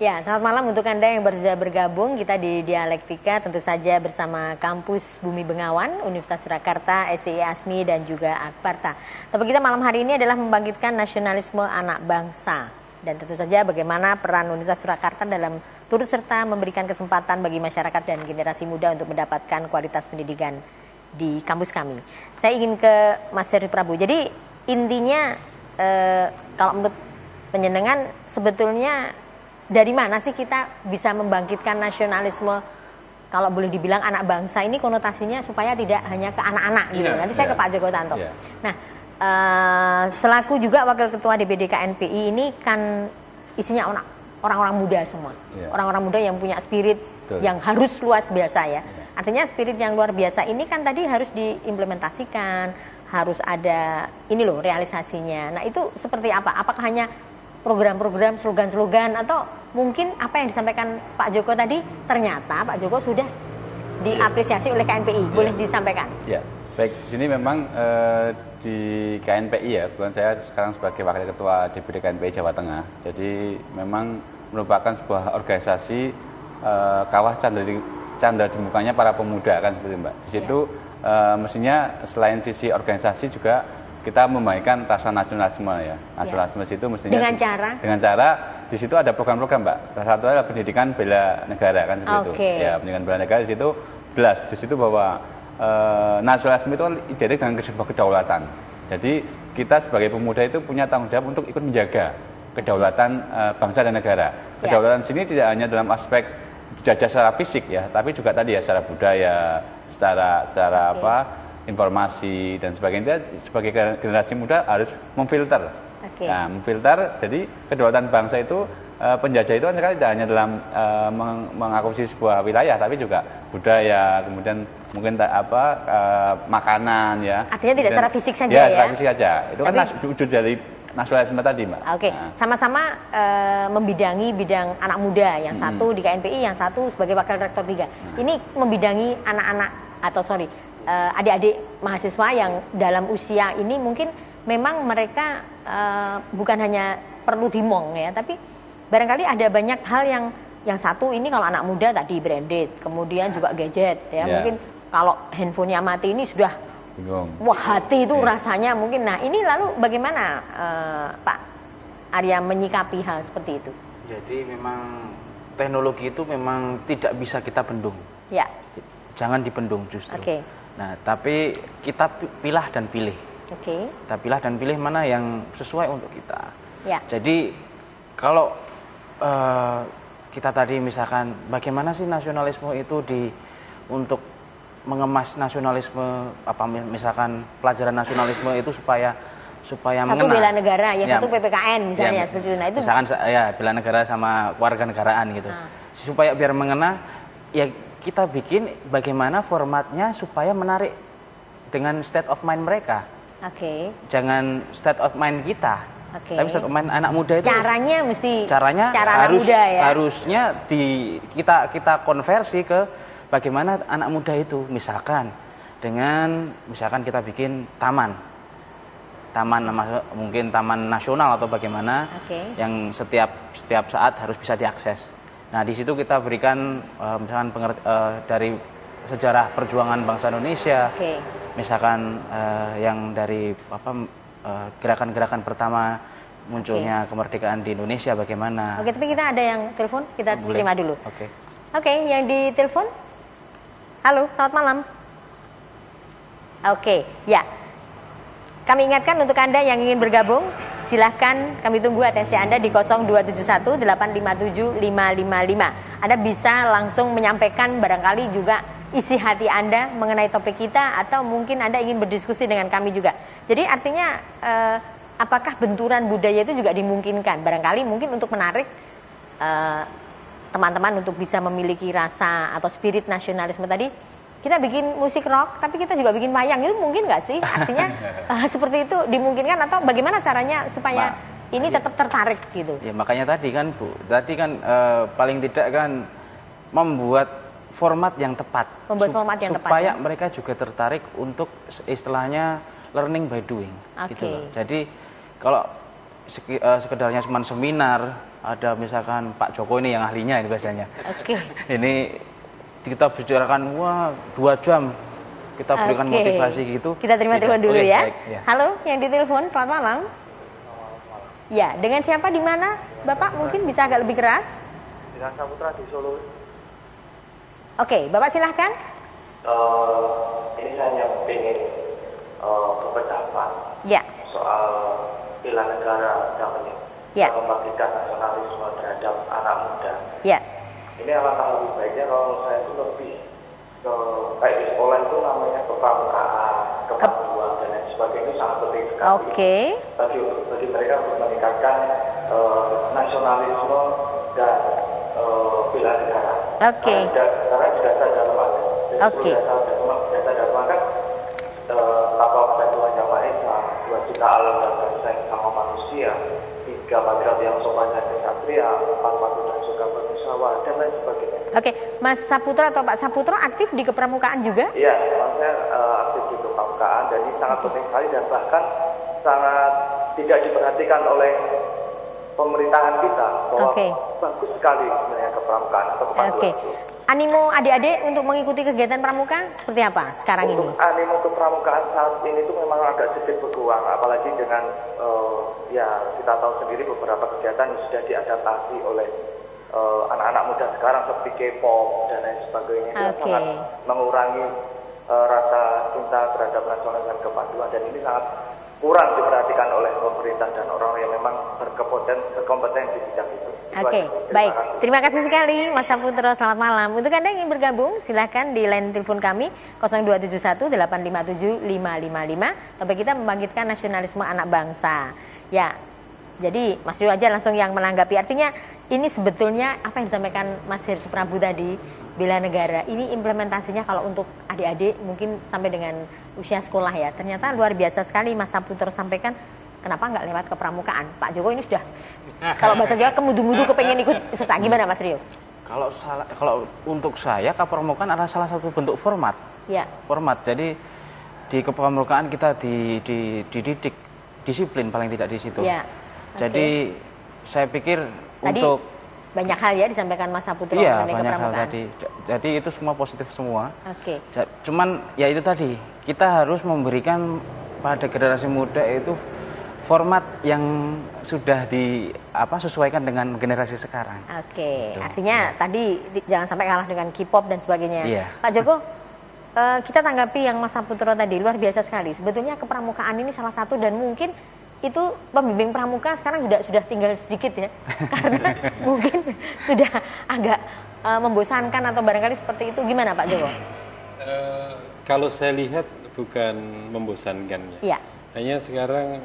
Ya, selamat malam untuk Anda yang baru saja bergabung. Kita di Dialektika tentu saja bersama Kampus Bumi Bengawan, Universitas Surakarta, STI Asmi, dan juga Akbarta. Topik kita malam hari ini adalah membangkitkan nasionalisme anak bangsa. Dan tentu saja bagaimana peran Universitas Surakarta dalam turut serta memberikan kesempatan bagi masyarakat dan generasi muda untuk mendapatkan kualitas pendidikan di kampus kami. Saya ingin ke Mas Heri Prabu. Jadi intinya kalau menurut penjenengan sebetulnya dari mana sih kita bisa membangkitkan nasionalisme, kalau boleh dibilang anak bangsa ini konotasinya supaya tidak hanya ke anak-anak gitu. Nanti saya ke Pak Joko Tanto. Nah, selaku juga Wakil Ketua DPD KNPI ini kan isinya orang-orang muda semua. Orang-orang muda yang punya spirit yang harus luar biasa ya. Artinya spirit yang luar biasa ini kan tadi harus diimplementasikan, harus ada ini loh realisasinya. Nah, itu seperti apa? Apakah hanya program-program, slogan-slogan, atau mungkin apa yang disampaikan Pak Joko tadi ternyata Pak Joko sudah diapresiasi oleh KNPI, boleh disampaikan? Ya, baik, di sini memang di KNPI ya, bukan saya sekarang sebagai Wakil Ketua DPD KNPI Jawa Tengah, jadi memang merupakan sebuah organisasi kawah canda di mukanya para pemuda kan seperti Mbak. Di situ mestinya selain sisi organisasi juga kita membaikkan rasa nasionalisme ya. Nasionalisme itu mestinya dengan cara di situ ada program-program, Mbak. Salah satu adalah pendidikan bela negara kan seperti itu. Ya, pendidikan bela negara di situ jelas di situ bahwa nasionalisme itu kan identik dengan sebuah kedaulatan. Jadi kita sebagai pemuda itu punya tanggung jawab untuk ikut menjaga kedaulatan bangsa dan negara. Kedaulatan sini tidak hanya dalam aspek dijajah secara fisik ya, tapi juga tadi ya secara budaya, secara apa? Informasi dan sebagainya. Sebagai generasi muda harus memfilter. Nah, memfilter, jadi kedaulatan bangsa itu penjajah itu kan tidak hanya dalam mengakuisisi sebuah wilayah, tapi juga budaya, kemudian mungkin makanan ya. Artinya tidak secara fisik saja ya? Secara fisik saja. Itu tapi, kan wujud dari nasionalisme tadi, Mbak. Sama-sama membidangi bidang anak muda, yang satu di KNPI, yang satu sebagai Wakil Rektor 3. Ini membidangi anak-anak adik-adik mahasiswa yang dalam usia ini mungkin memang mereka bukan hanya perlu dimong ya, tapi barangkali ada banyak hal yang satu ini kalau anak muda tadi branded, kemudian juga gadget ya. Mungkin kalau handphonenya mati ini sudah wah hati itu rasanya mungkin. Nah, ini lalu bagaimana Pak Arya menyikapi hal seperti itu? Jadi memang teknologi itu memang tidak bisa kita bendung. Ya. Jangan dibendung justru. Nah, tapi kita pilah dan pilih. Kita pilah dan pilih mana yang sesuai untuk kita. Jadi kalau kita tadi misalkan bagaimana sih nasionalisme itu untuk mengemas nasionalisme, misalkan pelajaran nasionalisme itu supaya satu bela negara, satu PPKN misalnya seperti itu. Nah, itu misalkan bela negara sama warga negaraan gitu. Supaya biar mengena ya kita bikin bagaimana formatnya supaya menarik dengan state of mind mereka. Jangan state of mind kita. Tapi state of mind anak muda itu caranya harusnya kita konversi ke bagaimana anak muda itu. Misalkan kita bikin taman mungkin taman nasional atau bagaimana yang setiap saat harus bisa diakses. Nah, di situ kita berikan misalkan dari sejarah perjuangan bangsa Indonesia, misalkan yang dari gerakan-gerakan pertama munculnya kemerdekaan di Indonesia bagaimana. Tapi kita ada yang telepon, kita terima dulu. Yang di telepon. Halo, selamat malam. Ya. Kami ingatkan untuk Anda yang ingin bergabung, silahkan kami tunggu atensi Anda di 0271 857 555. Anda bisa langsung menyampaikan barangkali juga isi hati Anda mengenai topik kita, atau mungkin Anda ingin berdiskusi dengan kami juga. Jadi artinya apakah benturan budaya itu juga dimungkinkan? Barangkali mungkin untuk menarik teman-teman untuk bisa memiliki rasa atau spirit nasionalisme tadi. Kita bikin musik rock, tapi kita juga bikin wayang, itu mungkin nggak sih? Artinya seperti itu dimungkinkan, atau bagaimana caranya supaya ini tetap tertarik gitu? Ya makanya tadi kan Bu, paling tidak kan membuat format yang tepat, supaya mereka juga tertarik untuk istilahnya learning by doing. Gitu loh. Jadi kalau sekedarnya cuma seminar, ada misalkan Pak Joko ini yang ahlinya ini biasanya. Oke. Ini kita bicarakan 2 jam, kita berikan motivasi gitu. Kita terima telepon dulu ya. Baik, ya. Halo, yang ditelepon, selamat malam. Ya, dengan siapa di mana? Bapak mungkin bisa agak lebih keras. Dengan Saputra di Solo. Oke, Bapak silahkan. Ini saya ingin berpendapat Ya. soal bela negara namanya. Ya. Membangkitkan nasionalisme terhadap anak muda. Ya. Ini alangkah lebih baiknya kalau saya itu lebih ke kayak di sekolah itu namanya kepramukaan, kepanduan dan lain sebagainya, itu sangat penting sekali. Oke. Bagi mereka untuk meningkatkan nasionalisme dan bela negara. Oke. Karena di dasar dalam Oke. Dasar dalam kan apa Tuhan Yang Maha Esa, 2 juta alam dan bangsa yang sama manusia, 3 patriot yang sopan dan kesatria, 4 patuh dan suka bermusyawarah dan lain sebagainya. Oke, Mas Saputra atau Pak Saputro aktif di kepramukaan juga? Iya, saya aktif di kepramukaan dan ini sangat penting sekali dan bahkan sangat tidak diperhatikan oleh pemerintahan kita bahwa bagus sekali sebenarnya kepramukaan atau kepanduan itu. Animo adik-adik untuk mengikuti kegiatan pramuka seperti apa sekarang ini? Animo kepramukaan saat ini itu memang agak sedikit berkurang, apalagi dengan ya kita tahu sendiri beberapa kegiatan yang sudah diadaptasi oleh anak-anak muda sekarang seperti K-pop dan lain sebagainya. Itu sangat mengurangi rasa cinta terhadap nasional dan kepanduan, dan ini sangat kurang diperhatikan oleh pemerintah dan orang yang memang berkompeten di bidang itu. Oke, baik. Terima kasih sekali Mas Saputro, selamat malam. Untuk Anda yang ingin bergabung, silahkan di line telepon kami 0271 857 555. Topik kita membangkitkan nasionalisme anak bangsa. Ya, jadi Mas Rio aja langsung yang menanggapi. Artinya ini sebetulnya apa yang disampaikan Mas Hirsu Prabu tadi, bela negara. Ini implementasinya kalau untuk adik-adik mungkin sampai dengan usia sekolah ya. Ternyata luar biasa sekali Mas Saputro sampaikan. Kenapa nggak lewat kepramukaan? Pak Joko ini sudah, kalau bahasa Jawa kemudu-mudu kepengen ikut serta. Gimana Mas Rio? Kalau untuk saya kepramukaan adalah salah satu bentuk format. Ya. Format. Jadi di kepramukaan kita dididik disiplin paling tidak di situ. Ya. Jadi saya pikir tadi untuk banyak hal ya disampaikan Mas Saputro iya, mengenai banyak hal kepramukaan. tadi. Jadi itu semua positif semua. Oke. Cuman ya itu tadi, kita harus memberikan pada generasi muda itu format yang sudah sesuaikan dengan generasi sekarang. Oke. Gitu. Artinya tadi jangan sampai kalah dengan K-pop dan sebagainya. Iya. Pak Joko, kita tanggapi yang Mas Saputro tadi, luar biasa sekali. Sebetulnya kepramukaan ini salah satu, dan mungkin itu pembimbing pramuka sekarang sudah tinggal sedikit ya. Karena mungkin sudah agak membosankan atau barangkali seperti itu. Gimana Pak Joko? Kalau saya lihat bukan membosankan ya. Hanya sekarang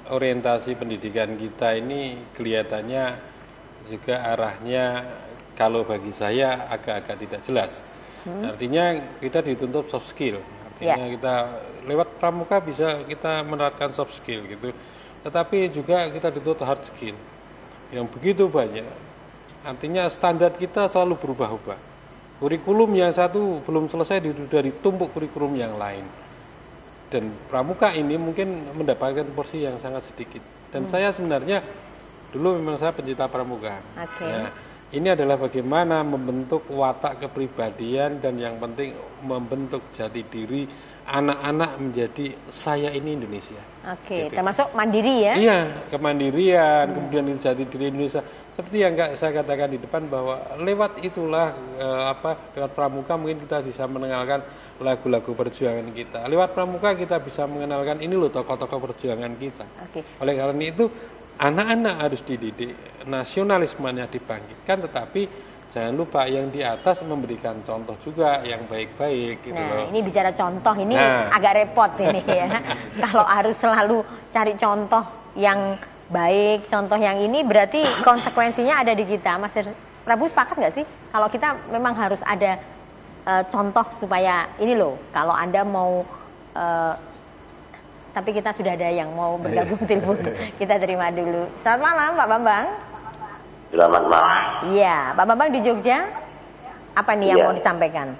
orientasi pendidikan kita ini kelihatannya juga arahnya, kalau bagi saya agak-agak tidak jelas. Artinya kita dituntut soft skill. Artinya kita lewat pramuka bisa kita menerapkan soft skill gitu. Tetapi juga kita dituntut hard skill yang begitu banyak. Artinya standar kita selalu berubah-ubah. Kurikulum yang satu belum selesai sudah ditumpuk kurikulum yang lain. Dan pramuka ini mungkin mendapatkan porsi yang sangat sedikit. Dan saya sebenarnya dulu memang saya pencinta pramuka. Nah, ini adalah bagaimana membentuk watak kepribadian dan yang penting membentuk jati diri anak-anak menjadi saya ini Indonesia. Gitu. Termasuk mandiri ya? Iya, kemandirian, kemudian jati diri Indonesia. Seperti yang saya katakan di depan bahwa lewat itulah lewat pramuka mungkin kita bisa mengenalkan lagu-lagu perjuangan kita. Lewat pramuka kita bisa mengenalkan ini loh tokoh-tokoh perjuangan kita. Oleh karena itu anak-anak harus dididik, nasionalismenya dibangkitkan, tetapi jangan lupa yang di atas memberikan contoh juga yang baik-baik gitu loh. Ini bicara contoh ini agak repot ini ya. Kalau harus selalu cari contoh yang baik, contoh yang ini berarti konsekuensinya ada di kita. Mas Prabu sepakat nggak sih kalau kita memang harus ada contoh supaya ini loh, kalau Anda mau tapi kita sudah ada yang mau bergabung telepon. Kita terima dulu. Selamat malam Pak Bambang. Selamat malam. Iya, Pak Bambang di Jogja. Apa nih yang mau disampaikan?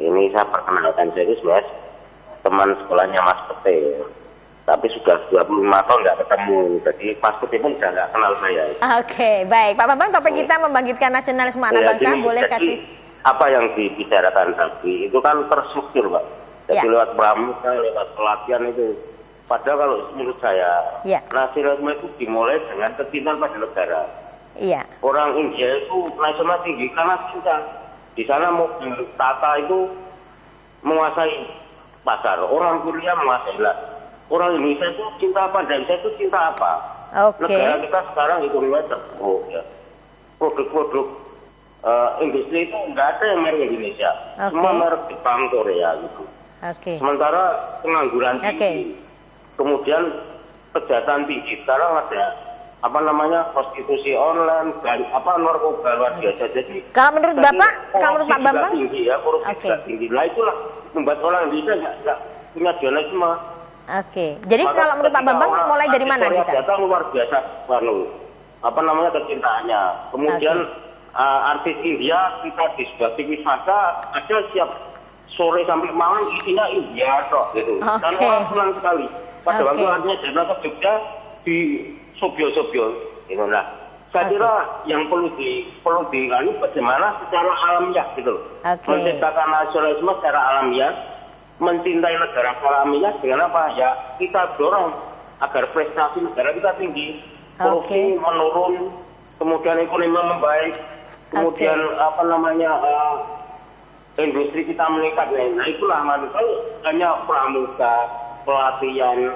Ini saya perkenalkan serius Mas, teman sekolahnya Mas Pete. tapi sudah 25 tahun nggak ketemu, jadi paspornya pun udah nggak kenal saya. Oke, baik. Pak Bambang, topik kita membangkitkan nasionalisme anak bangsa, boleh kasih? Apa yang dibicarakan tadi, itu kan terstruktur, Pak. Jadi lewat pramuka, lewat pelatihan itu. Padahal kalau menurut saya, nasionalisme itu dimulai dengan kecintaan pada negara. Iya. Orang India itu nasional tinggi karena cinta. Di sana mobil Tata itu menguasai pasar. Orang Korea menguasai lah. Orang Indonesia itu cinta apa dan saya itu cinta apa? Negara kita sekarang ekonominya terpuruk ya. Produk-produk industri itu nggak ada yang merek Indonesia. Semua merek Jepang, Korea gitu. Sementara pengangguran tinggi, kemudian kejahatan tinggi. Sekarang ada prostitusi online, narkoba luar biasa. Jadi kalau menurut Bapak, kalau menurut Pak Bambang tinggi ya, korupsi tinggi. Nah itulah membuat orang Indonesia nggak punya nasionalisme. Jadi kalau menurut Pak Bambang mulai dari mana kita? Data luar biasa, kecintaannya. Kemudian artis India kita di sebuah TV wisata ada siap sore sampai malam isinya India gitu. Dan orang pulang sekali. Pada waktu artinya jalan ke Jogja di Sobyo-sobyo, gitu. Nah, saya kira yang perlu dilakukan bagaimana secara alamiah gitu, menciptakan nasionalisme secara alamiah, mencintai negara secara alamiah dengan apa ya? Kita dorong agar prestasi negara kita tinggi, korupsi menurun, kemudian ekonomi membaik, kemudian industri kita meningkat. Nah, itulah kalau hanya pramuka, pelatihan,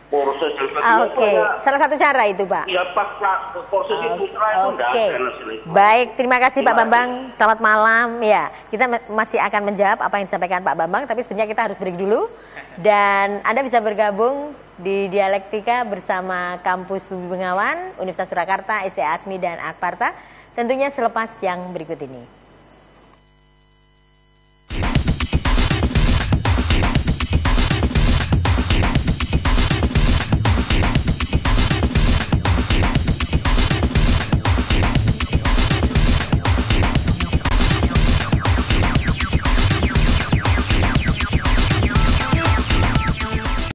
proses salah satu cara itu, Pak. Ya, proses itu Baik, terima kasih Pak Bambang. Selamat malam. Ya, kita masih akan menjawab apa yang disampaikan Pak Bambang, tapi sebenarnya kita harus break dulu. Dan Anda bisa bergabung di Dialektika bersama Kampus Bumi Bengawan, Universitas Surakarta, SDA Asmi dan Akparta. Tentunya selepas yang berikut ini.